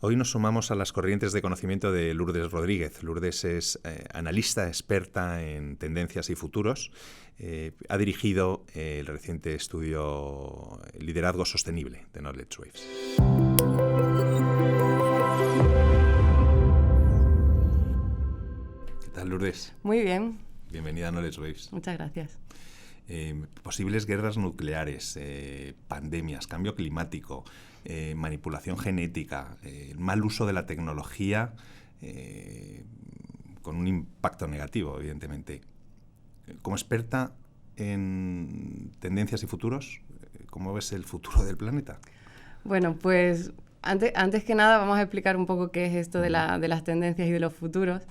Hoy nos sumamos a las corrientes de conocimiento de Lourdes Rodríguez. Lourdes es analista experta en tendencias y futuros. Ha dirigido el reciente estudio Liderazgo Sostenible de Knowledge Waves. ¿Qué tal, Lourdes? Muy bien. Bienvenida a Knowledge Waves. Muchas gracias. Posibles guerras nucleares, pandemias, cambio climático, manipulación genética, el mal uso de la tecnología con un impacto negativo, evidentemente. Como experta en tendencias y futuros, ¿cómo ves el futuro del planeta? Bueno, pues antes que nada vamos a explicar un poco qué es esto de las tendencias y de los futuros,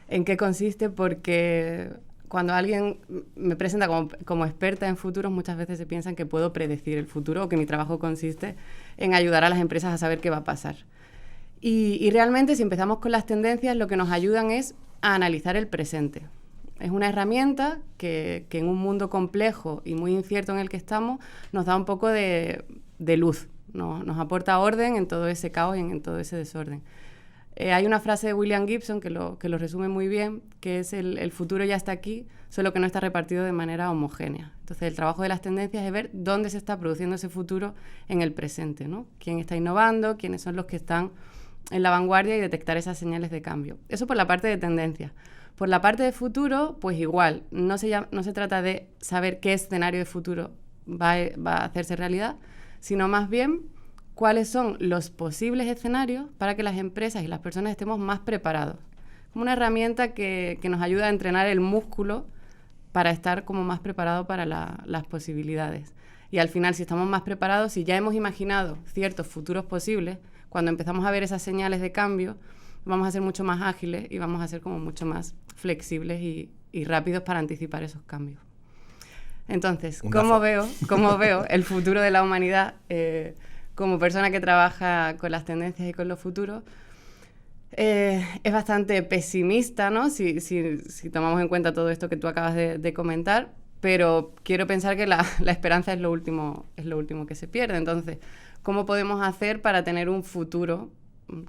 en qué consiste, porque cuando alguien me presenta como experta en futuros, muchas veces se piensan que puedo predecir el futuro o que mi trabajo consiste en ayudar a las empresas a saber qué va a pasar. Y realmente, si empezamos con las tendencias, lo que nos ayudan es a analizar el presente. Es una herramienta que en un mundo complejo y muy incierto en el que estamos nos da un poco de luz, nos aporta orden en todo ese caos y en todo ese desorden. Hay una frase de William Gibson que lo resume muy bien, que es el futuro ya está aquí, solo que no está repartido de manera homogénea. Entonces, el trabajo de las tendencias es ver dónde se está produciendo ese futuro en el presente, ¿no? Quién está innovando, quiénes son los que están en la vanguardia y detectar esas señales de cambio. Eso por la parte de tendencias. Por la parte de futuro, pues igual, no se trata de saber qué escenario de futuro va a hacerse realidad, sino más bien cuáles son los posibles escenarios para que las empresas y las personas estemos más preparados. Como una herramienta que nos ayuda a entrenar el músculo para estar como más preparado para las posibilidades. Y al final, si estamos más preparados, si ya hemos imaginado ciertos futuros posibles, cuando empezamos a ver esas señales de cambio, vamos a ser mucho más ágiles y vamos a ser como mucho más flexibles y rápidos para anticipar esos cambios. Entonces, ¿cómo veo el futuro de la humanidad como persona que trabaja con las tendencias y con los futuros? Es bastante pesimista, ¿no? Si tomamos en cuenta todo esto que tú acabas de comentar, pero quiero pensar que la esperanza es lo último que se pierde. Entonces, ¿cómo podemos hacer para tener un futuro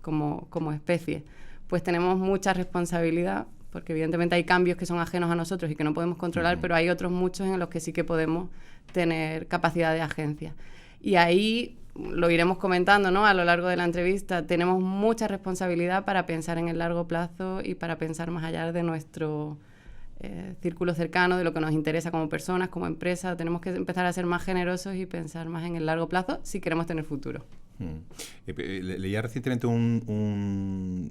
como especie? Pues tenemos mucha responsabilidad, porque evidentemente hay cambios que son ajenos a nosotros y que no podemos controlar, pero hay otros muchos en los que sí que podemos tener capacidad de agencia. Y ahí lo iremos comentando, ¿no? A lo largo de la entrevista. Tenemos mucha responsabilidad para pensar en el largo plazo y para pensar más allá de nuestro círculo cercano, de lo que nos interesa como personas, como empresa. Tenemos que empezar a ser más generosos y pensar más en el largo plazo si queremos tener futuro. Leía recientemente una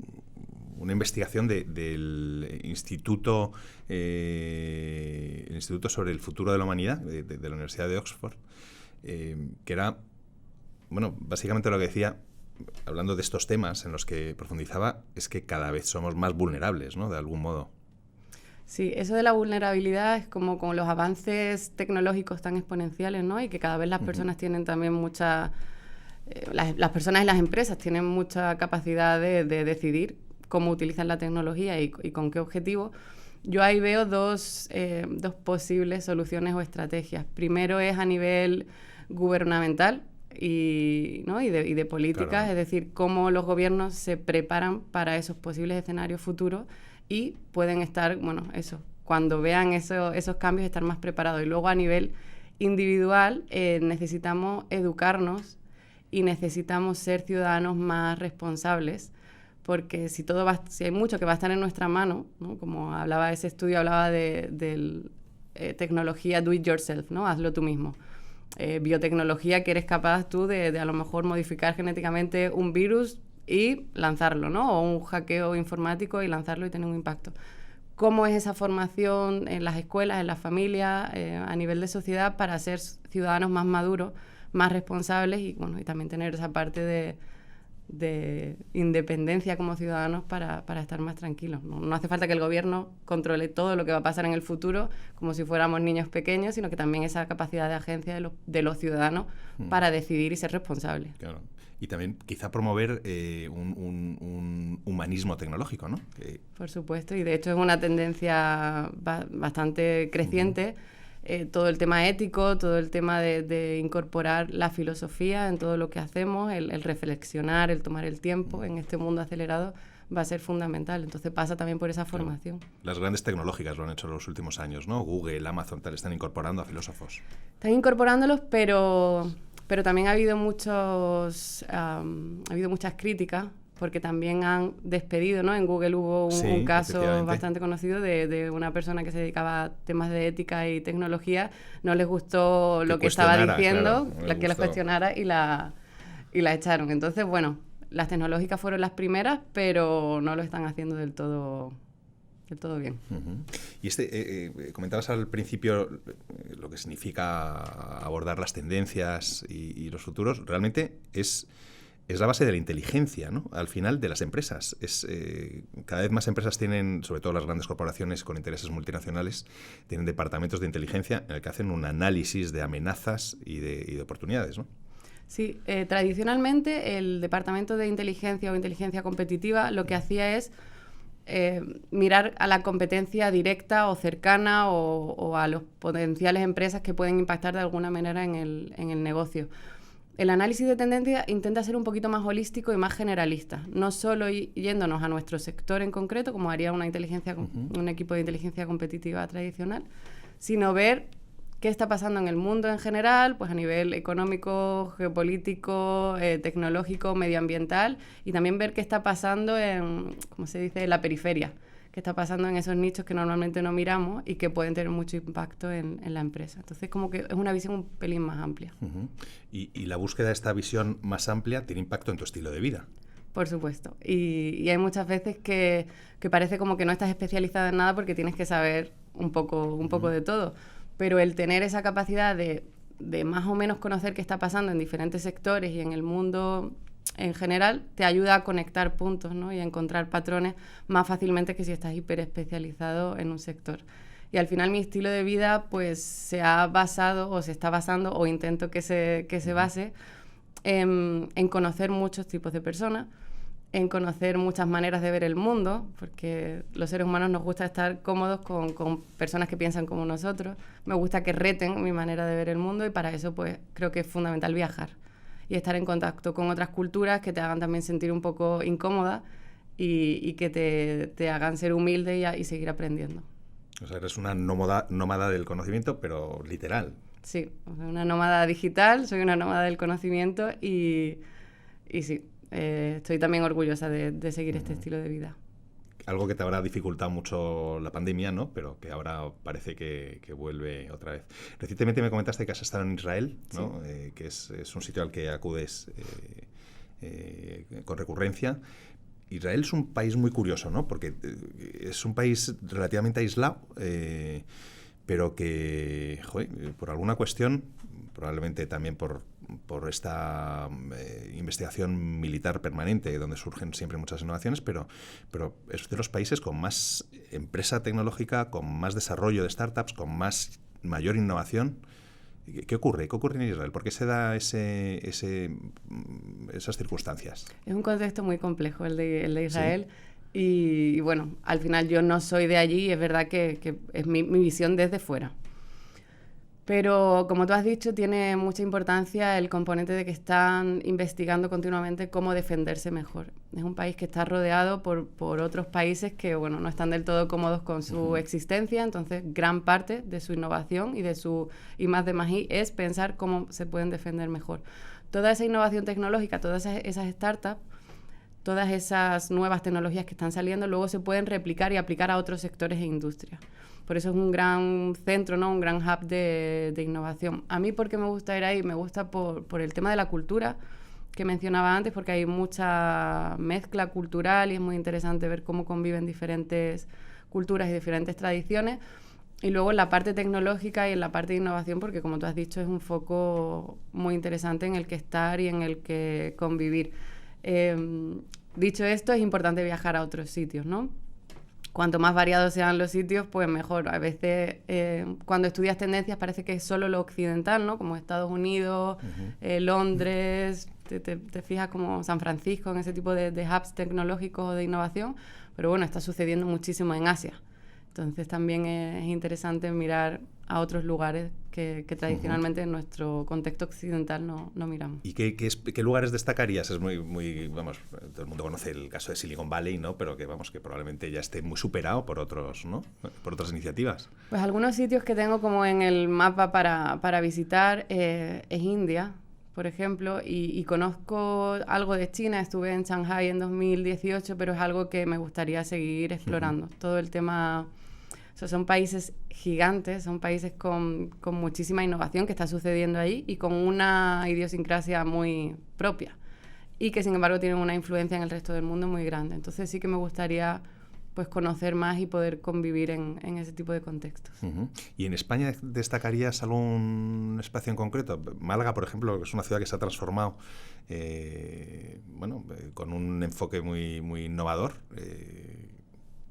investigación del Instituto sobre el Futuro de la Humanidad de la Universidad de Oxford, que era, bueno, básicamente lo que decía, hablando de estos temas en los que profundizaba, es que cada vez somos más vulnerables, ¿no? De algún modo. Sí, eso de la vulnerabilidad es como con los avances tecnológicos tan exponenciales, ¿no? Y que cada vez las personas tienen también mucha... las personas y las empresas tienen mucha capacidad de decidir cómo utilizan la tecnología y con qué objetivo. Yo ahí veo dos posibles soluciones o estrategias. Primero es a nivel gubernamental y de políticas, claro. Es decir, cómo los gobiernos se preparan para esos posibles escenarios futuros y pueden estar, cuando vean esos cambios, estar más preparados. Y luego a nivel individual necesitamos educarnos y necesitamos ser ciudadanos más responsables, porque si hay mucho que va a estar en nuestra mano, ¿no? Como hablaba ese estudio, hablaba de tecnología do it yourself, ¿no? Hazlo tú mismo. Biotecnología, que eres capaz tú de a lo mejor modificar genéticamente un virus y lanzarlo, ¿no? O un hackeo informático y lanzarlo y tener un impacto. ¿Cómo es esa formación en las escuelas, en las familias, a nivel de sociedad, para ser ciudadanos más maduros, más responsables y también tener esa parte de independencia como ciudadanos para estar más tranquilos? No hace falta que el gobierno controle todo lo que va a pasar en el futuro como si fuéramos niños pequeños, sino que también esa capacidad de agencia de los ciudadanos para decidir y ser responsables. Claro. Y también quizá promover un humanismo tecnológico, ¿no? Por supuesto, y de hecho es una tendencia bastante creciente. todo el tema ético, todo el tema de incorporar la filosofía en todo lo que hacemos, el reflexionar, el tomar el tiempo en este mundo acelerado va a ser fundamental. Entonces pasa también por esa formación. Las grandes tecnológicas lo han hecho en los últimos años, ¿no? Google, Amazon, tal, están incorporando a filósofos. Están incorporándolos, pero también ha habido muchas críticas, porque también han despedido, ¿no? En Google hubo un caso bastante conocido de una persona que se dedicaba a temas de ética y tecnología. No les gustó lo que estaba diciendo, claro, que la cuestionara y la echaron. Entonces, bueno, las tecnológicas fueron las primeras, pero no lo están haciendo del todo bien. Uh-huh. Y comentabas al principio lo que significa abordar las tendencias y los futuros. Realmente es la base de la inteligencia, ¿no? Al final, de las empresas. Cada vez más empresas tienen, sobre todo las grandes corporaciones con intereses multinacionales, tienen departamentos de inteligencia en el que hacen un análisis de amenazas y de oportunidades, ¿no? Sí, tradicionalmente el departamento de inteligencia o inteligencia competitiva lo que hacía es mirar a la competencia directa o cercana o a los potenciales empresas que pueden impactar de alguna manera en el negocio. El análisis de tendencia intenta ser un poquito más holístico y más generalista, no solo yéndonos a nuestro sector en concreto, como haría un equipo de inteligencia competitiva tradicional, sino ver qué está pasando en el mundo en general, pues a nivel económico, geopolítico, tecnológico, medioambiental, y también ver qué está pasando en, ¿cómo se dice?, en la periferia, qué está pasando en esos nichos que normalmente no miramos y que pueden tener mucho impacto en la empresa. Entonces, como que es una visión un pelín más amplia. Uh-huh. Y la búsqueda de esta visión más amplia tiene impacto en tu estilo de vida. Por supuesto. Y hay muchas veces que parece como que no estás especializada en nada porque tienes que saber un poco de todo. Pero el tener esa capacidad de más o menos conocer qué está pasando en diferentes sectores y en el mundo en general, te ayuda a conectar puntos, ¿no? Y a encontrar patrones más fácilmente que si estás hiperespecializado en un sector. Y al final mi estilo de vida pues se ha basado o se está basando o intento que se base en conocer muchos tipos de personas, en conocer muchas maneras de ver el mundo, porque los seres humanos nos gusta estar cómodos con personas que piensan como nosotros. Me gusta que reten mi manera de ver el mundo y para eso pues creo que es fundamental viajar y estar en contacto con otras culturas que te hagan también sentir un poco incómoda y que te hagan ser humilde y seguir aprendiendo. O sea, eres una nómada del conocimiento, pero literal. Sí, una nómada digital, soy una nómada del conocimiento y sí, estoy también orgullosa de seguir este estilo de vida. Algo que te habrá dificultado mucho la pandemia, ¿no? Pero que ahora parece que vuelve otra vez. Recientemente me comentaste que has estado en Israel, ¿no? Sí. Que es un sitio al que acudes con recurrencia. Israel es un país muy curioso, ¿no? Porque es un país relativamente aislado, pero que, por alguna cuestión, probablemente también por esta investigación militar permanente, donde surgen siempre muchas innovaciones, pero es de los países con más empresa tecnológica, con más desarrollo de startups, con mayor innovación. ¿Qué ocurre? ¿Qué ocurre en Israel? ¿Por qué se da esas circunstancias? Es un contexto muy complejo el de Israel. ¿Sí? Y bueno, al final yo no soy de allí y es verdad que es mi visión desde fuera. Pero, como tú has dicho, tiene mucha importancia el componente de que están investigando continuamente cómo defenderse mejor. Es un país que está rodeado por otros países que, bueno, no están del todo cómodos con su existencia, entonces gran parte de su innovación y de su I+D+I es pensar cómo se pueden defender mejor. Toda esa innovación tecnológica, todas esas startups, todas esas nuevas tecnologías que están saliendo, luego se pueden replicar y aplicar a otros sectores e industrias. Por eso es un gran centro, ¿no? Un gran hub de innovación. A mí, ¿por qué me gusta ir ahí? Me gusta por el tema de la cultura que mencionaba antes, porque hay mucha mezcla cultural y es muy interesante ver cómo conviven diferentes culturas y diferentes tradiciones. Y luego en la parte tecnológica y en la parte de innovación, porque como tú has dicho, es un foco muy interesante en el que estar y en el que convivir. Dicho esto, es importante viajar a otros sitios, ¿no? Cuanto más variados sean los sitios, pues mejor. A veces, cuando estudias tendencias, parece que es solo lo occidental, ¿no? Como Estados Unidos, Londres, te fijas como San Francisco, en ese tipo de hubs tecnológicos o de innovación. Pero bueno, está sucediendo muchísimo en Asia. Entonces también es interesante mirar a otros lugares que tradicionalmente en nuestro contexto occidental no miramos. ¿Y qué lugares destacarías? Es muy, vamos, todo el mundo conoce el caso de Silicon Valley, ¿no? Pero que probablemente ya esté muy superado por otros, ¿no? Por otras iniciativas. Pues algunos sitios que tengo como en el mapa para visitar es India, por ejemplo, y conozco algo de China. Estuve en Shanghái en 2018, pero es algo que me gustaría seguir explorando. Todo el tema... O sea, son países gigantes, son países con muchísima innovación que está sucediendo ahí y con una idiosincrasia muy propia y que sin embargo tienen una influencia en el resto del mundo muy grande. Entonces sí que me gustaría pues conocer más y poder convivir en ese tipo de contextos. ¿Y en España destacarías algún espacio en concreto? Málaga, por ejemplo, que es una ciudad que se ha transformado con un enfoque muy innovador.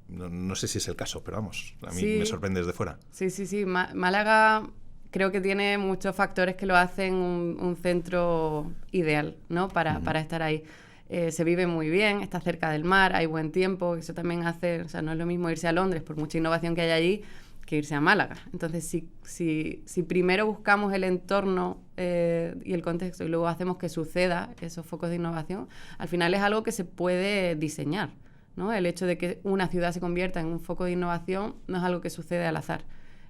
No sé si es el caso, pero vamos, a mí me sorprende desde fuera. Sí. Málaga creo que tiene muchos factores que lo hacen un centro ideal, ¿no? Para estar ahí. Se vive muy bien, está cerca del mar, hay buen tiempo, eso también hace... O sea, no es lo mismo irse a Londres, por mucha innovación que hay allí, que irse a Málaga. Entonces, si primero buscamos el entorno y el contexto y luego hacemos que suceda esos focos de innovación, al final es algo que se puede diseñar, ¿no? El hecho de que una ciudad se convierta en un foco de innovación no es algo que sucede al azar.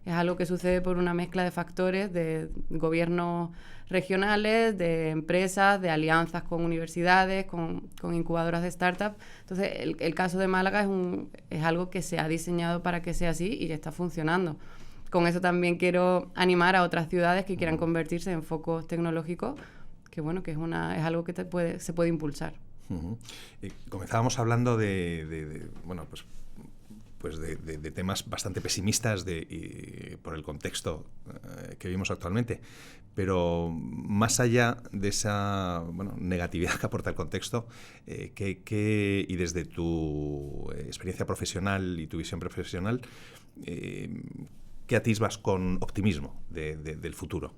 Es algo que sucede por una mezcla de factores de gobiernos regionales, de empresas, de alianzas con universidades, con incubadoras de startups. Entonces, el caso de Málaga es algo que se ha diseñado para que sea así y que está funcionando. Con eso también quiero animar a otras ciudades que quieran convertirse en focos tecnológicos, que bueno, que es algo que se puede impulsar. Comenzábamos hablando de temas bastante pesimistas por el contexto que vivimos actualmente, pero más allá de esa negatividad que aporta el contexto, y desde tu experiencia profesional y tu visión profesional, ¿qué atisbas con optimismo del futuro?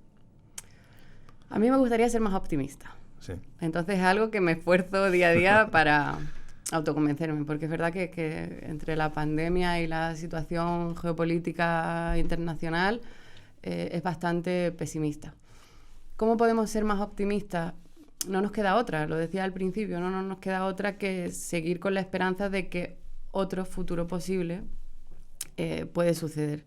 A mí me gustaría ser más optimista. Sí. Entonces es algo que me esfuerzo día a día para autoconvencerme, porque es verdad que entre la pandemia y la situación geopolítica internacional es bastante pesimista. ¿Cómo podemos ser más optimistas? No nos queda otra, lo decía al principio, no nos queda otra que seguir con la esperanza de que otro futuro posible puede suceder.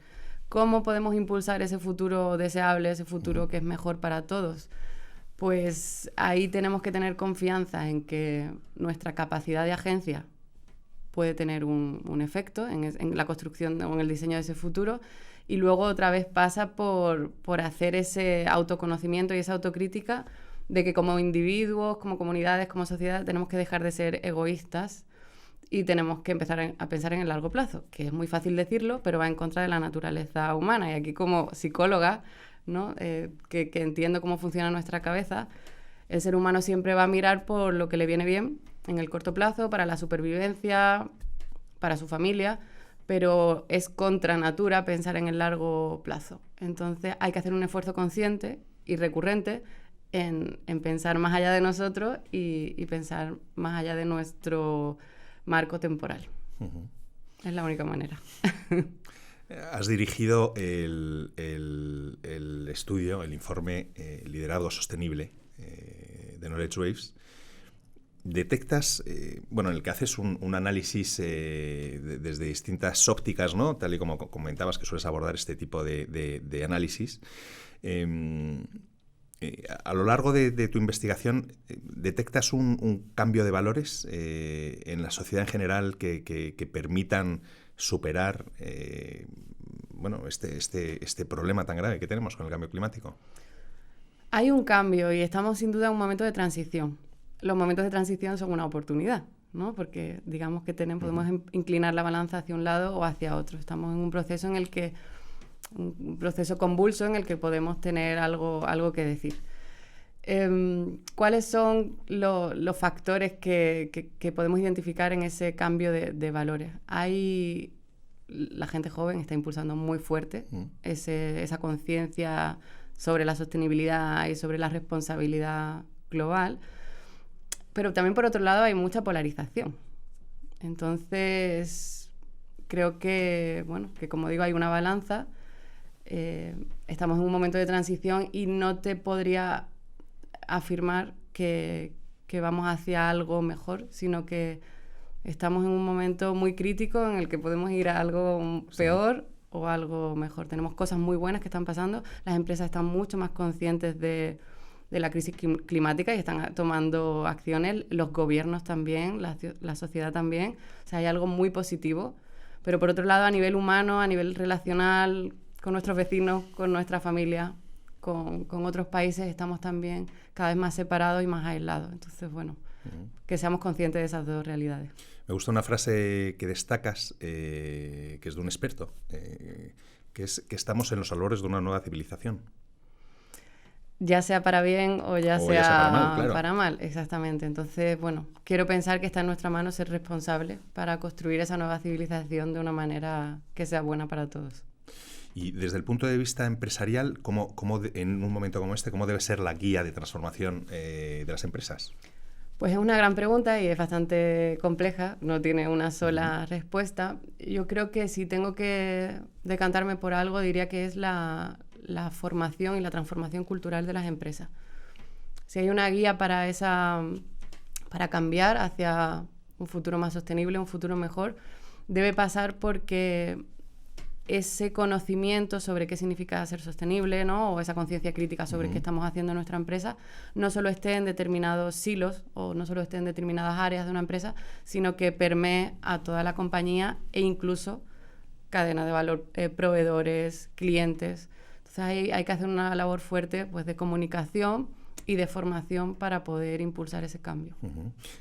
¿Cómo podemos impulsar ese futuro deseable, ese futuro que es mejor para todos? Pues ahí tenemos que tener confianza en que nuestra capacidad de agencia puede tener un efecto en la construcción o en el diseño de ese futuro, y luego otra vez pasa por hacer ese autoconocimiento y esa autocrítica de que como individuos, como comunidades, como sociedad, tenemos que dejar de ser egoístas y tenemos que empezar a pensar en el largo plazo, que es muy fácil decirlo, pero va en contra de la naturaleza humana. Y aquí como psicóloga, ¿no? Que entiendo cómo funciona nuestra cabeza, el ser humano siempre va a mirar por lo que le viene bien en el corto plazo, para la supervivencia, para su familia, pero es contra natura pensar en el largo plazo. Entonces hay que hacer un esfuerzo consciente y recurrente en pensar más allá de nosotros y pensar más allá de nuestro marco temporal. Es la única manera. Has dirigido el estudio, el informe Liderazgo Sostenible de Knowledge Waves. Detectas, en el que haces un análisis desde distintas ópticas, ¿no? Tal y como comentabas que sueles abordar este tipo de análisis. A lo largo de tu investigación, ¿detectas un cambio de valores en la sociedad en general que permitan superar este problema tan grave que tenemos con el cambio climático? Hay un cambio y estamos sin duda en un momento de transición. Los momentos de transición son una oportunidad, ¿no? Porque digamos que podemos inclinar la balanza hacia un lado o hacia otro. Estamos en un proceso un proceso convulso en el que podemos tener algo que decir. ¿Cuáles son los factores que podemos identificar en ese cambio de valores? La gente joven está impulsando muy fuerte esa conciencia sobre la sostenibilidad y sobre la responsabilidad global, pero también por otro lado hay mucha polarización. Entonces creo que, bueno, que como digo, hay una balanza. Estamos en un momento de transición y no te podría afirmar que vamos hacia algo mejor, sino que estamos en un momento muy crítico en el que podemos ir a algo peor o algo mejor. Tenemos cosas muy buenas que están pasando. Las empresas están mucho más conscientes de la crisis climática y están tomando acciones. Los gobiernos también, la sociedad también. O sea, hay algo muy positivo. Pero por otro lado, a nivel humano, a nivel relacional, con nuestros vecinos, con nuestra familia, con otros países, estamos también cada vez más separados y más aislados. Entonces, bueno, que seamos conscientes de esas dos realidades. Me gusta una frase que destacas, que es de un experto, que es que estamos en los albores de una nueva civilización. Ya sea para bien o ya sea para mal, claro. Para mal, exactamente. Entonces, bueno, quiero pensar que está en nuestra mano ser responsables para construir esa nueva civilización de una manera que sea buena para todos. Y desde el punto de vista empresarial, ¿cómo en un momento como este, cómo debe ser la guía de transformación de las empresas? Pues es una gran pregunta y es bastante compleja, no tiene una sola respuesta. Yo creo que si tengo que decantarme por algo, diría que es la formación y la transformación cultural de las empresas. Si hay una guía para cambiar hacia un futuro más sostenible, un futuro mejor, debe pasar porque ese conocimiento sobre qué significa ser sostenible, ¿no? O esa conciencia crítica sobre qué estamos haciendo en nuestra empresa, no solo esté en determinados silos o no solo esté en determinadas áreas de una empresa, sino que permee a toda la compañía e incluso cadena de valor, proveedores, clientes. Entonces hay que hacer una labor fuerte, pues, de comunicación y de formación para poder impulsar ese cambio.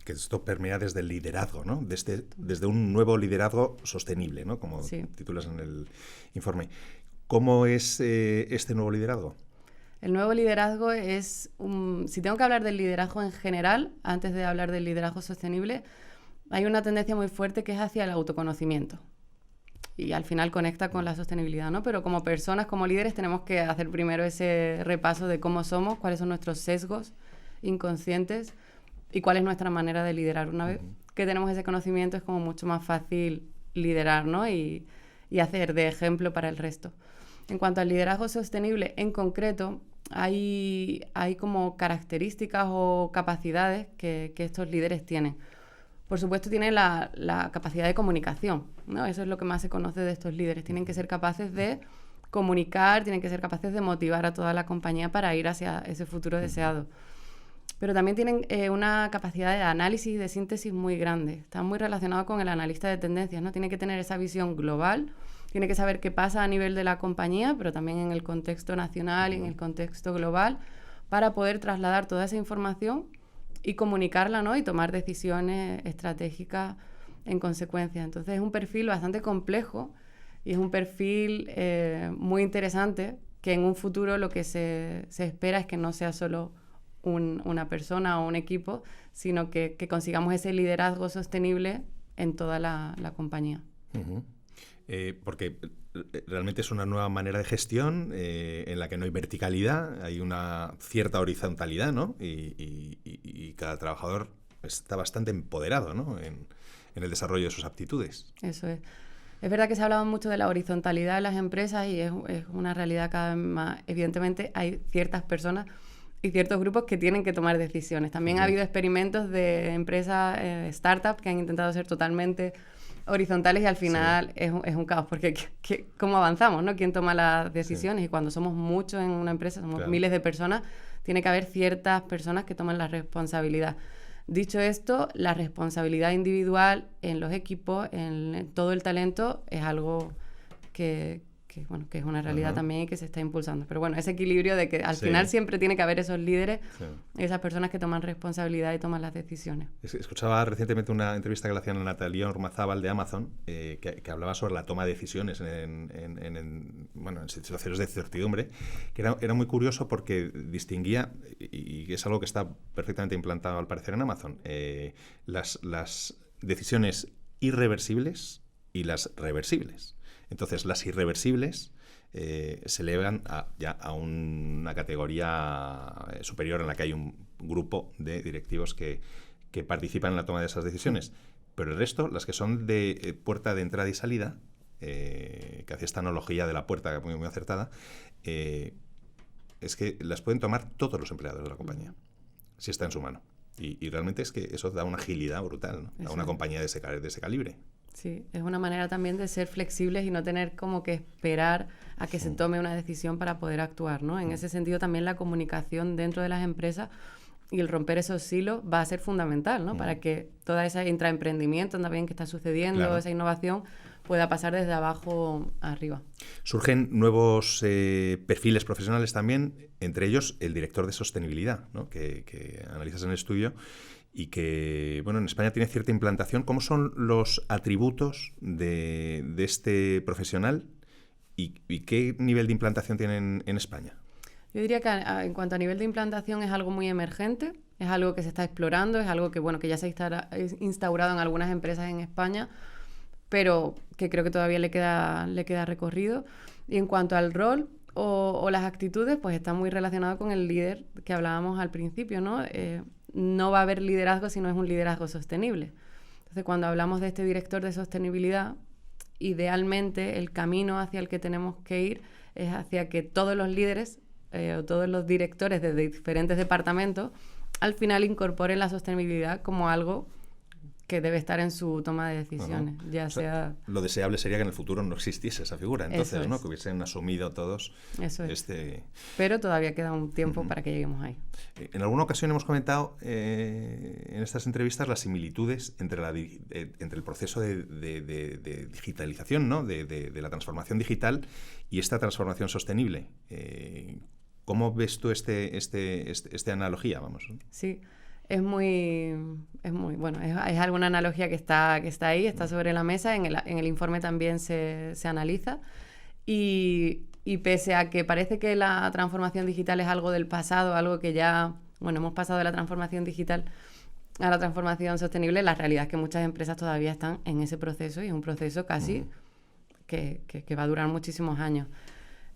Que esto permea desde el liderazgo, ¿no? Desde un nuevo liderazgo sostenible, ¿no? Como titulas en el informe. ¿Cómo es este nuevo liderazgo? El nuevo liderazgo es, si tengo que hablar del liderazgo en general, antes de hablar del liderazgo sostenible, hay una tendencia muy fuerte que es hacia el autoconocimiento. Y al final conecta con la sostenibilidad, ¿no? Pero como personas, como líderes, tenemos que hacer primero ese repaso de cómo somos, cuáles son nuestros sesgos inconscientes y cuál es nuestra manera de liderar. Una vez que tenemos ese conocimiento es como mucho más fácil liderar, ¿no? Y hacer de ejemplo para el resto. En cuanto al liderazgo sostenible en concreto, hay como características o capacidades que estos líderes tienen. Por supuesto, tienen la capacidad de comunicación, ¿no? Eso es lo que más se conoce de estos líderes. Tienen que ser capaces de comunicar, tienen que ser capaces de motivar a toda la compañía para ir hacia ese futuro deseado. Pero también tienen una capacidad de análisis y de síntesis muy grande. Está muy relacionado con el analista de tendencias, ¿no? Tiene que tener esa visión global, tiene que saber qué pasa a nivel de la compañía, pero también en el contexto nacional y en el contexto global, para poder trasladar toda esa información y comunicarla, ¿no? Y tomar decisiones estratégicas en consecuencia. Entonces es un perfil bastante complejo y es un perfil muy interesante, que en un futuro lo que se espera es que no sea solo una persona o un equipo, sino que consigamos ese liderazgo sostenible en toda la compañía. Porque realmente es una nueva manera de gestión en la que no hay verticalidad, hay una cierta horizontalidad, ¿no? Y cada trabajador está bastante empoderado, ¿no? en el desarrollo de sus aptitudes. Eso es. Es verdad que se ha hablado mucho de la horizontalidad de las empresas y es una realidad cada vez más. Evidentemente hay ciertas personas y ciertos grupos que tienen que tomar decisiones. También ha habido experimentos de empresas, startups, que han intentado ser totalmente horizontales y al final es un caos, porque ¿cómo avanzamos, ¿no? ¿Quién toma las decisiones? Y cuando somos muchos en una empresa, somos miles de personas, tiene que haber ciertas personas que tomen la responsabilidad. Dicho esto, la responsabilidad individual en los equipos, en todo el talento, es algo que es una realidad también y que se está impulsando. Pero bueno, ese equilibrio de que al final siempre tiene que haber esos líderes, esas personas que toman responsabilidad y toman las decisiones. Escuchaba recientemente una entrevista que le hacían a Natalia Ormazábal de Amazon, que hablaba sobre la toma de decisiones en situaciones de incertidumbre, que era muy curioso porque distinguía, y es algo que está perfectamente implantado al parecer en Amazon, las decisiones irreversibles y las reversibles. Entonces, las irreversibles se elevan a una categoría superior en la que hay un grupo de directivos que participan en la toma de esas decisiones. Pero el resto, las que son de puerta de entrada y salida, que hacía esta analogía de la puerta muy, muy acertada, es que las pueden tomar todos los empleados de la compañía, si está en su mano. Y realmente es que eso da una agilidad brutal, ¿no? A una compañía de ese calibre. Sí, es una manera también de ser flexibles y no tener como que esperar a que se tome una decisión para poder actuar, ¿no? En ese sentido también la comunicación dentro de las empresas y el romper esos silos va a ser fundamental, ¿no? Para que toda esa intraemprendimiento también que está sucediendo, claro, esa innovación, pueda pasar desde abajo a arriba. Surgen nuevos perfiles profesionales también, entre ellos el director de sostenibilidad, ¿no? que analizas en el estudio y que, bueno, en España tiene cierta implantación. ¿Cómo son los atributos de este profesional y qué nivel de implantación tienen en España? Yo diría que en cuanto a nivel de implantación es algo muy emergente, es algo que se está explorando, es algo que, bueno, que ya se ha instaurado en algunas empresas en España, pero que creo que todavía le queda recorrido. Y en cuanto al rol o las actitudes, pues está muy relacionado con el líder que hablábamos al principio, ¿no? No va a haber liderazgo si no es un liderazgo sostenible. Entonces, cuando hablamos de este director de sostenibilidad, idealmente el camino hacia el que tenemos que ir es hacia que todos los líderes o todos los directores de diferentes departamentos al final incorporen la sostenibilidad como algo que debe estar en su toma de decisiones, ya sea... Lo deseable sería que en el futuro no existiese esa figura, entonces, ¿no? Que hubiesen asumido todos Pero todavía queda un tiempo para que lleguemos ahí. En alguna ocasión hemos comentado en estas entrevistas las similitudes entre el proceso de digitalización, ¿no? de la transformación digital y esta transformación sostenible. ¿Cómo ves tú esta analogía? Vamos. Sí. Es muy bueno, es alguna analogía que está ahí, está sobre la mesa, en el informe también se analiza y pese a que parece que la transformación digital es algo del pasado, algo que ya, bueno, hemos pasado de la transformación digital a la transformación sostenible, la realidad es que muchas empresas todavía están en ese proceso y es un proceso casi que va a durar muchísimos años.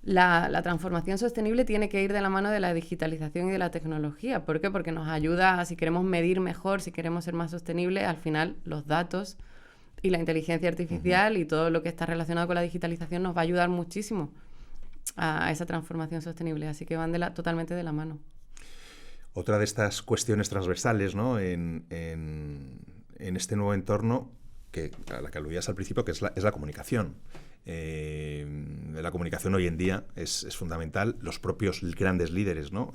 La transformación sostenible tiene que ir de la mano de la digitalización y de la tecnología. ¿Por qué? Porque nos ayuda, si queremos medir mejor, si queremos ser más sostenibles, al final los datos y la inteligencia artificial y todo lo que está relacionado con la digitalización nos va a ayudar muchísimo a esa transformación sostenible. Así que van totalmente de la mano. Otra de estas cuestiones transversales, ¿no? en este nuevo entorno, a la que aludías al principio, que es la comunicación. La comunicación hoy en día es fundamental. Los propios grandes líderes, ¿no?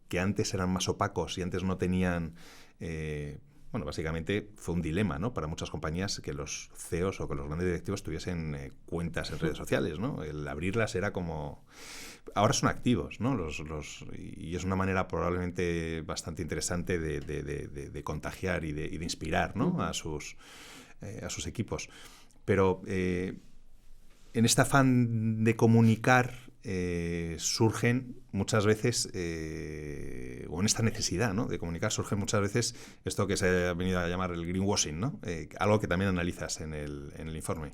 que antes eran más opacos y antes no tenían... bueno, básicamente fue un dilema, ¿no? Para muchas compañías que los CEOs o que los grandes directivos tuviesen cuentas en redes sociales, ¿no? El abrirlas era como... Ahora son activos, ¿no? Y es una manera probablemente bastante interesante de contagiar y de inspirar, ¿no? a sus equipos. Pero en este afán de comunicar surgen muchas veces, o en esta necesidad, ¿no? de comunicar, surgen muchas veces esto que se ha venido a llamar el greenwashing, ¿no? Algo que también analizas en el informe.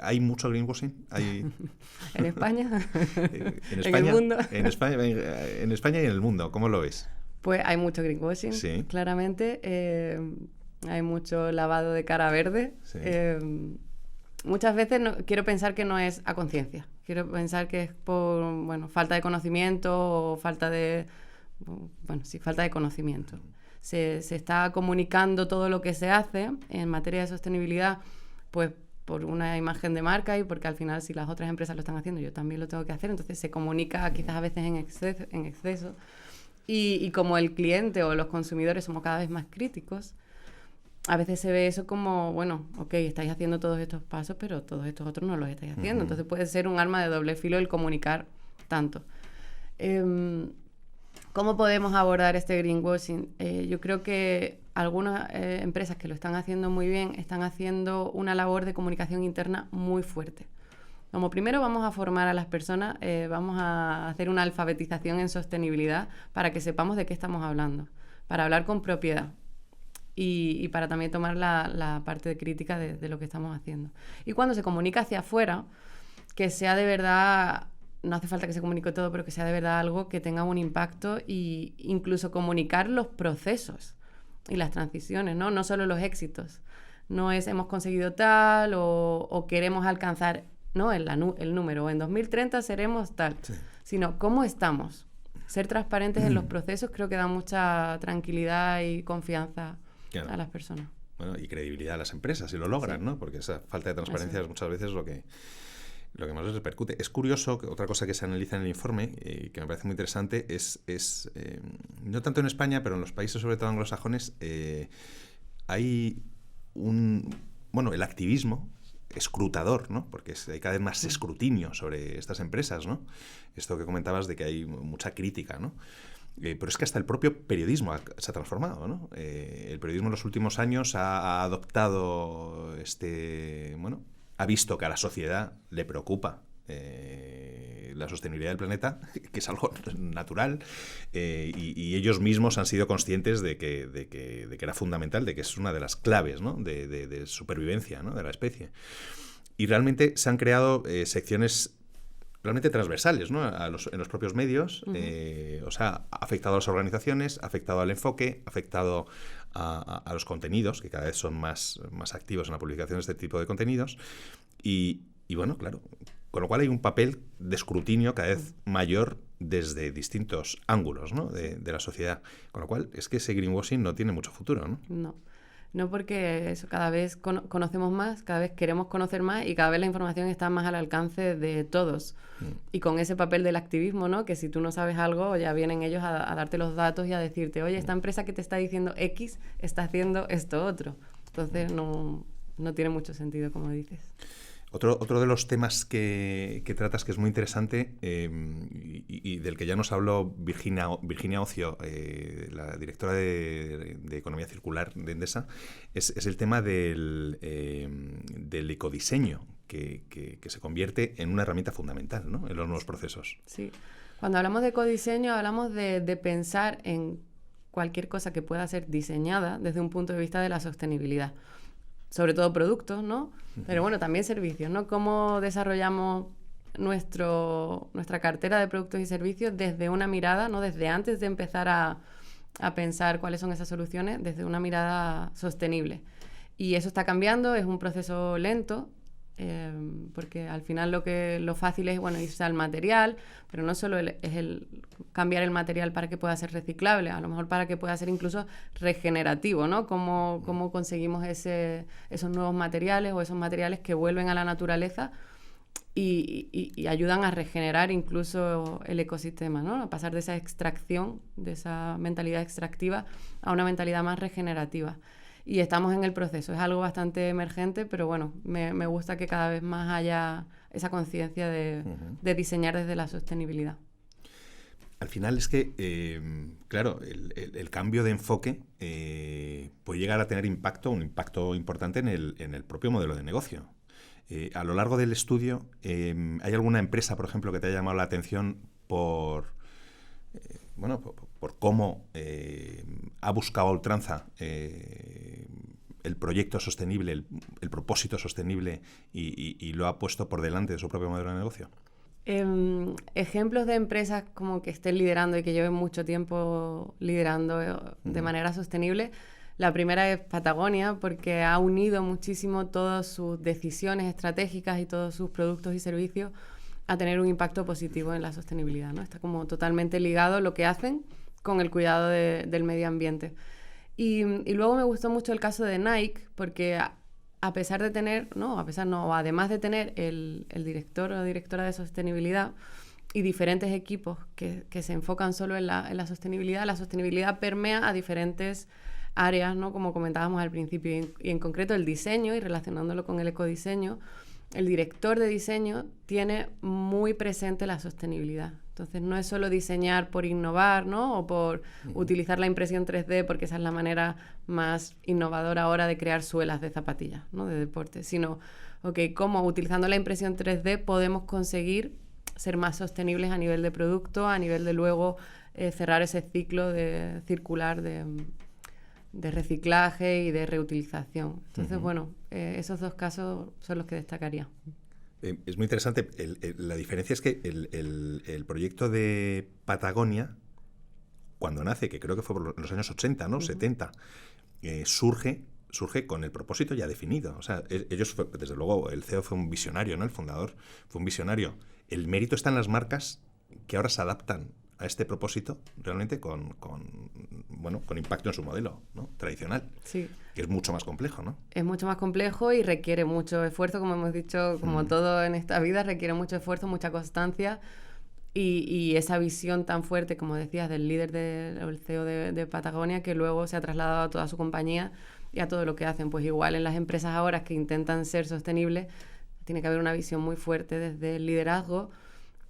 ¿Hay mucho greenwashing? ¿En España? ¿En el mundo? En España y en el mundo. ¿Cómo lo ves? Pues hay mucho greenwashing, sí. Claramente. Hay mucho lavado de cara verde. Sí. Muchas veces quiero pensar que no es a conciencia. Quiero pensar que es por falta de conocimiento o falta de conocimiento. Se está comunicando todo lo que se hace en materia de sostenibilidad, pues por una imagen de marca y porque al final si las otras empresas lo están haciendo, yo también lo tengo que hacer. Entonces se comunica quizás a veces en exceso. Y como el cliente o los consumidores somos cada vez más críticos, a veces se ve eso como, bueno, ok, estáis haciendo todos estos pasos, pero todos estos otros no los estáis haciendo. Entonces puede ser un arma de doble filo el comunicar tanto. ¿Cómo podemos abordar este greenwashing? Yo creo que algunas empresas que lo están haciendo muy bien están haciendo una labor de comunicación interna muy fuerte. Como primero vamos a formar a las personas, vamos a hacer una alfabetización en sostenibilidad para que sepamos de qué estamos hablando, para hablar con propiedad. Y para también tomar la parte de crítica de lo que estamos haciendo. Y cuando se comunica hacia afuera, que sea de verdad, no hace falta que se comunique todo, pero que sea de verdad algo que tenga un impacto e incluso comunicar los procesos. las transiciones, ¿no? No solo los éxitos. No es hemos conseguido tal o queremos alcanzar, ¿no? el número, o en 2030 seremos tal, sí. Sino cómo estamos. Ser transparentes en los procesos creo que da mucha tranquilidad y confianza a las personas. Bueno, y credibilidad a las empresas, si lo logran, sí. ¿no? Porque esa falta de transparencia es muchas veces lo que más les repercute. Es curioso, que otra cosa que se analiza en el informe, que me parece muy interesante, es no tanto en España, pero en los países, sobre todo anglosajones, hay el activismo escrutador, ¿no? Porque hay cada vez más escrutinio sobre estas empresas, ¿no? Esto que comentabas de que hay mucha crítica, ¿no? Pero es que hasta el propio periodismo se ha transformado, ¿no? El periodismo en los últimos años ha adoptado ha visto que a la sociedad le preocupa la sostenibilidad del planeta, que es algo natural, y ellos mismos han sido conscientes de que era fundamental, de que es una de las claves, ¿no? de supervivencia, ¿no? de la especie. Y realmente se han creado secciones realmente transversales, ¿no? en los propios medios. Uh-huh. Ha afectado a las organizaciones, ha afectado al enfoque, ha afectado a los contenidos, que cada vez son más activos en la publicación de este tipo de contenidos. Y bueno, claro, con lo cual hay un papel de escrutinio cada vez mayor desde distintos ángulos, ¿no? de la sociedad. Con lo cual es que ese greenwashing no tiene mucho futuro, ¿no? No, porque eso, cada vez conocemos más, cada vez queremos conocer más y cada vez la información está más al alcance de todos. Y con ese papel del activismo, ¿no? Que si tú no sabes algo, ya vienen ellos a darte los datos y a decirte, oye, esta empresa que te está diciendo X está haciendo esto otro. Entonces no tiene mucho sentido, como dices. Otro de los temas que tratas, que es muy interesante, y del que ya nos habló Virginia Ocio, la directora de Economía Circular de Endesa, es el tema del ecodiseño, que se convierte en una herramienta fundamental, ¿no? En los nuevos procesos. Sí. Cuando hablamos de ecodiseño, hablamos de pensar en cualquier cosa que pueda ser diseñada desde un punto de vista de la sostenibilidad. Sobre todo productos, ¿no? Pero bueno, también servicios, ¿no? Cómo desarrollamos nuestra cartera de productos y servicios desde una mirada, ¿no? Desde antes de empezar a pensar cuáles son esas soluciones, desde una mirada sostenible. Y eso está cambiando, es un proceso lento, porque al final lo fácil es, irse al material, pero no solo es el cambiar el material para que pueda ser reciclable, a lo mejor para que pueda ser incluso regenerativo, ¿no? Cómo conseguimos esos nuevos materiales o esos materiales que vuelven a la naturaleza y ayudan a regenerar incluso el ecosistema, ¿no? A pasar de esa extracción, de esa mentalidad extractiva a una mentalidad más regenerativa. Y estamos en el proceso. Es algo bastante emergente, pero bueno, me gusta que cada vez más haya esa conciencia de diseñar desde la sostenibilidad. Al final es que, claro, el cambio de enfoque puede llegar a tener un impacto importante en el propio modelo de negocio. A lo largo del estudio, ¿hay alguna empresa, por ejemplo, que te haya llamado la atención por cómo ha buscado a ultranza el proyecto sostenible, el propósito sostenible y lo ha puesto por delante de su propio modelo de negocio? Ejemplos de empresas como que estén liderando y que lleven mucho tiempo liderando de manera sostenible. La primera es Patagonia, porque ha unido muchísimo todas sus decisiones estratégicas y todos sus productos y servicios a tener un impacto positivo en la sostenibilidad, ¿no? Está como totalmente ligado lo que hacen con el cuidado del medio ambiente. Y luego me gustó mucho el caso de Nike, porque además de tener el director o directora de sostenibilidad y diferentes equipos que se enfocan solo en la sostenibilidad permea a diferentes áreas, ¿no? Como comentábamos al principio, y en concreto el diseño, y relacionándolo con el ecodiseño, el director de diseño tiene muy presente la sostenibilidad. Entonces no es solo diseñar por innovar, ¿no? O por utilizar la impresión 3D, porque esa es la manera más innovadora ahora de crear suelas de zapatillas, ¿no? De deporte, sino, cómo utilizando la impresión 3D podemos conseguir ser más sostenibles a nivel de producto, a nivel de luego cerrar ese ciclo circular de reciclaje y de reutilización. Entonces, esos dos casos son los que destacaría. Es muy interesante. La diferencia es que el proyecto de Patagonia, cuando nace, que creo que fue por los años 80, ¿no? 70, surge con el propósito ya definido. O sea, ellos, desde luego, el CEO fue un visionario, ¿no? El fundador fue un visionario. El mérito está en las marcas que ahora se adaptan a este propósito realmente con impacto en su modelo, ¿no? Tradicional. Sí. Que es mucho más complejo, ¿no? Es mucho más complejo y requiere mucho esfuerzo, como hemos dicho, como todo en esta vida, requiere mucho esfuerzo, mucha constancia y esa visión tan fuerte, como decías, del líder del CEO de Patagonia, que luego se ha trasladado a toda su compañía y a todo lo que hacen. Pues igual en las empresas ahora que intentan ser sostenibles, tiene que haber una visión muy fuerte desde el liderazgo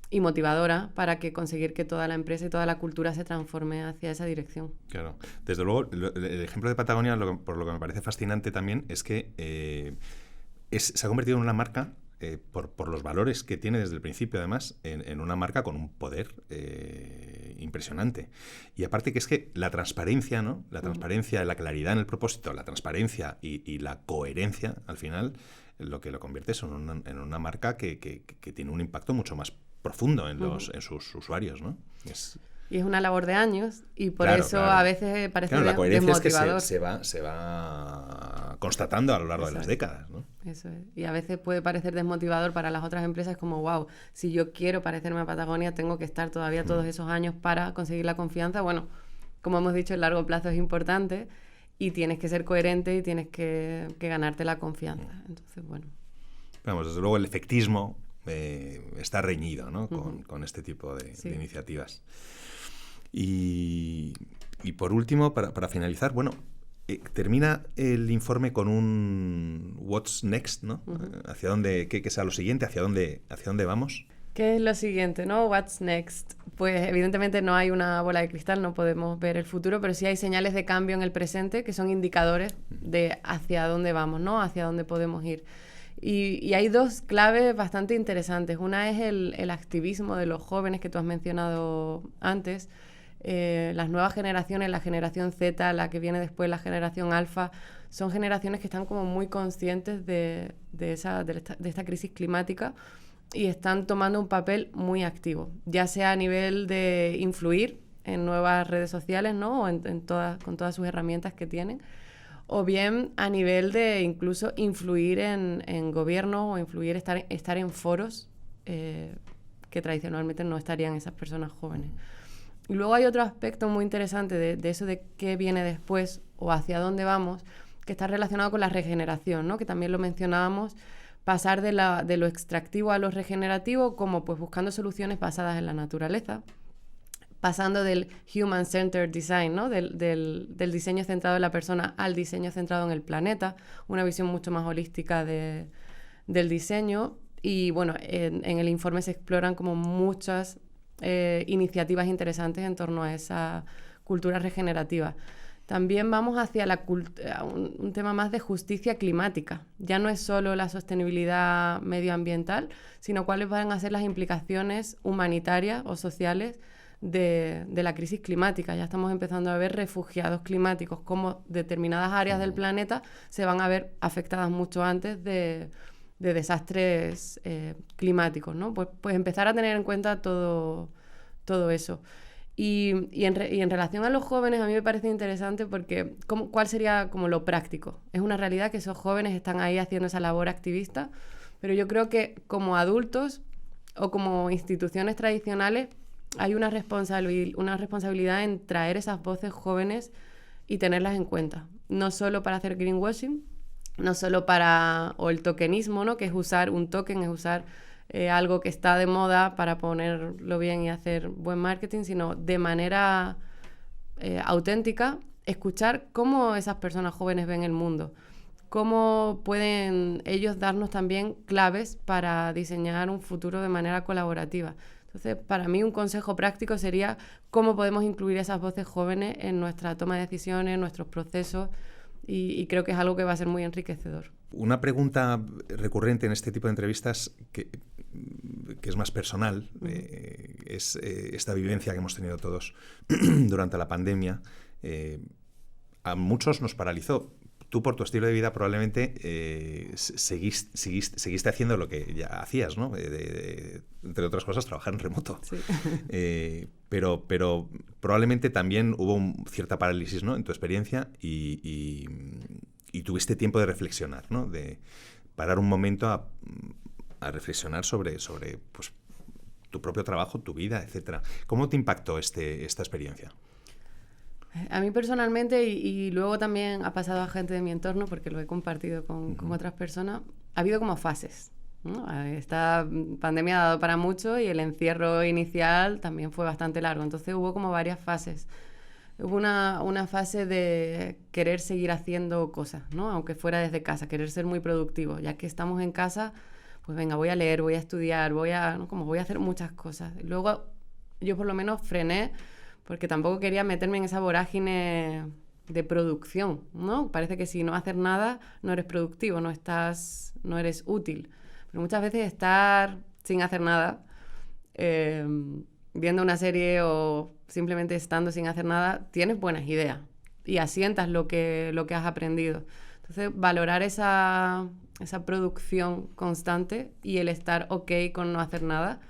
y motivadora para que conseguir que toda la empresa y toda la cultura se transforme hacia esa dirección. Claro. Desde luego, el ejemplo de Patagonia, por lo que me parece fascinante también, es que se ha convertido en una marca, por los valores que tiene desde el principio, además, en una marca con un poder impresionante. Y aparte que es que la transparencia, ¿no? La transparencia, la claridad en el propósito, la transparencia y la coherencia, al final, lo que lo convierte es en una marca que tiene un impacto mucho más profundo en sus usuarios, ¿no? Y es una labor de años y por eso a veces parece la coherencia desmotivador. Es que se va constatando a lo largo de las décadas, ¿no? Eso es. Y a veces puede parecer desmotivador para las otras empresas, como wow, si yo quiero parecerme a Patagonia tengo que estar todavía todos esos años para conseguir la confianza. Bueno, como hemos dicho, el largo plazo es importante y tienes que ser coherente y tienes que ganarte la confianza. Entonces, bueno. Vamos, desde luego el efectismo está reñido, ¿no? Con este tipo de iniciativas. Y por último, para finalizar, bueno, termina el informe con un what's next, ¿no? Hacia dónde, qué sea lo siguiente, hacia dónde vamos. ¿Qué es lo siguiente, no? What's next? Pues evidentemente no hay una bola de cristal, no podemos ver el futuro, pero sí hay señales de cambio en el presente que son indicadores de hacia dónde vamos, ¿no? Hacia dónde podemos ir. Y hay dos claves bastante interesantes. Una es el activismo de los jóvenes que tú has mencionado antes. Las nuevas generaciones, la generación Z, la que viene después, la generación Alfa, son generaciones que están como muy conscientes de esta crisis climática y están tomando un papel muy activo, ya sea a nivel de influir en nuevas redes sociales, ¿no? O con todas sus herramientas que tienen, o bien a nivel de incluso influir en gobierno o influir, estar en foros que tradicionalmente no estarían esas personas jóvenes. Y luego hay otro aspecto muy interesante de eso de qué viene después o hacia dónde vamos, que está relacionado con la regeneración, ¿no? Que también lo mencionábamos, pasar de lo extractivo a lo regenerativo, como pues buscando soluciones basadas en la naturaleza, pasando del human-centered design, ¿no? del diseño centrado en la persona al diseño centrado en el planeta, una visión mucho más holística del diseño. Y bueno, en el informe se exploran como muchas iniciativas interesantes en torno a esa cultura regenerativa. También vamos hacia un tema más de justicia climática. Ya no es solo la sostenibilidad medioambiental, sino cuáles van a ser las implicaciones humanitarias o sociales de la crisis climática. Ya estamos empezando a ver refugiados climáticos, como determinadas áreas del planeta se van a ver afectadas mucho antes de desastres climáticos, ¿no? Pues empezar a tener en cuenta todo eso. Y en relación a los jóvenes, a mí me parece interesante porque ¿cuál sería como lo práctico? Es una realidad que esos jóvenes están ahí haciendo esa labor activista, pero yo creo que como adultos o como instituciones tradicionales hay una responsabilidad en traer esas voces jóvenes y tenerlas en cuenta. No solo para hacer greenwashing, no solo o el tokenismo, ¿no? Que es usar un token, es usar algo que está de moda para ponerlo bien y hacer buen marketing, sino de manera auténtica, escuchar cómo esas personas jóvenes ven el mundo, cómo pueden ellos darnos también claves para diseñar un futuro de manera colaborativa. Entonces, para mí un consejo práctico sería cómo podemos incluir esas voces jóvenes en nuestra toma de decisiones, en nuestros procesos, y creo que es algo que va a ser muy enriquecedor. Una pregunta recurrente en este tipo de entrevistas que es más personal, es esta vivencia que hemos tenido todos durante la pandemia. A muchos nos paralizó, tú por tu estilo de vida probablemente seguiste haciendo lo que ya hacías, ¿no? Entre otras cosas, trabajar en remoto. Sí. Pero probablemente también hubo cierta parálisis, ¿no?, en tu experiencia y tuviste tiempo de reflexionar, ¿no? De parar un momento a reflexionar sobre pues, tu propio trabajo, tu vida, etcétera. ¿Cómo te impactó esta experiencia? A mí personalmente, y luego también ha pasado a gente de mi entorno, porque lo he compartido con otras personas, ha habido como fases, ¿no? Esta pandemia ha dado para mucho y el encierro inicial también fue bastante largo. Entonces hubo como varias fases. Hubo una fase de querer seguir haciendo cosas, ¿no? Aunque fuera desde casa, querer ser muy productivo. Ya que estamos en casa, pues venga, voy a leer, voy a estudiar, voy a hacer muchas cosas. Y luego yo por lo menos frené, porque tampoco quería meterme en esa vorágine de producción, ¿no? Parece que si no haces nada, no eres productivo, no eres útil. Pero muchas veces estar sin hacer nada, viendo una serie o simplemente estando sin hacer nada, tienes buenas ideas y asientas lo que has aprendido. Entonces, valorar esa producción constante y el estar ok con no hacer nada,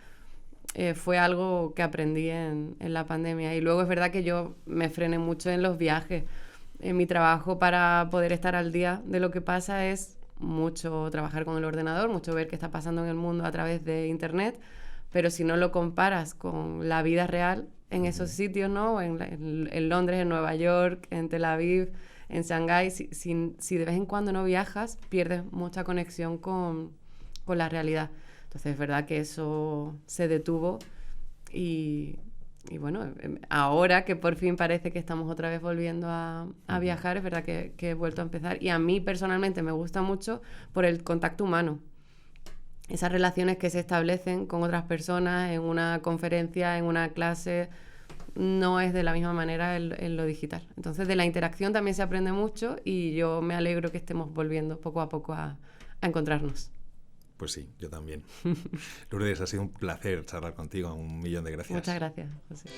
fue algo que aprendí en la pandemia. Y luego es verdad que yo me frené mucho en los viajes. En mi trabajo, para poder estar al día de lo que pasa, es mucho trabajar con el ordenador, mucho ver qué está pasando en el mundo a través de Internet, pero si no lo comparas con la vida real en esos sitios, ¿no? En Londres, en Nueva York, en Tel Aviv, en Shanghái, si de vez en cuando no viajas, pierdes mucha conexión con la realidad. Entonces es verdad que eso se detuvo y bueno, ahora que por fin parece que estamos otra vez volviendo a viajar, es verdad que he vuelto a empezar. Y a mí personalmente me gusta mucho por el contacto humano. Esas relaciones que se establecen con otras personas en una conferencia, en una clase, no es de la misma manera en lo digital. Entonces de la interacción también se aprende mucho y yo me alegro que estemos volviendo poco a poco a encontrarnos. Pues sí, yo también. Lourdes, ha sido un placer charlar contigo. 1.000.000 de gracias. Muchas gracias, José.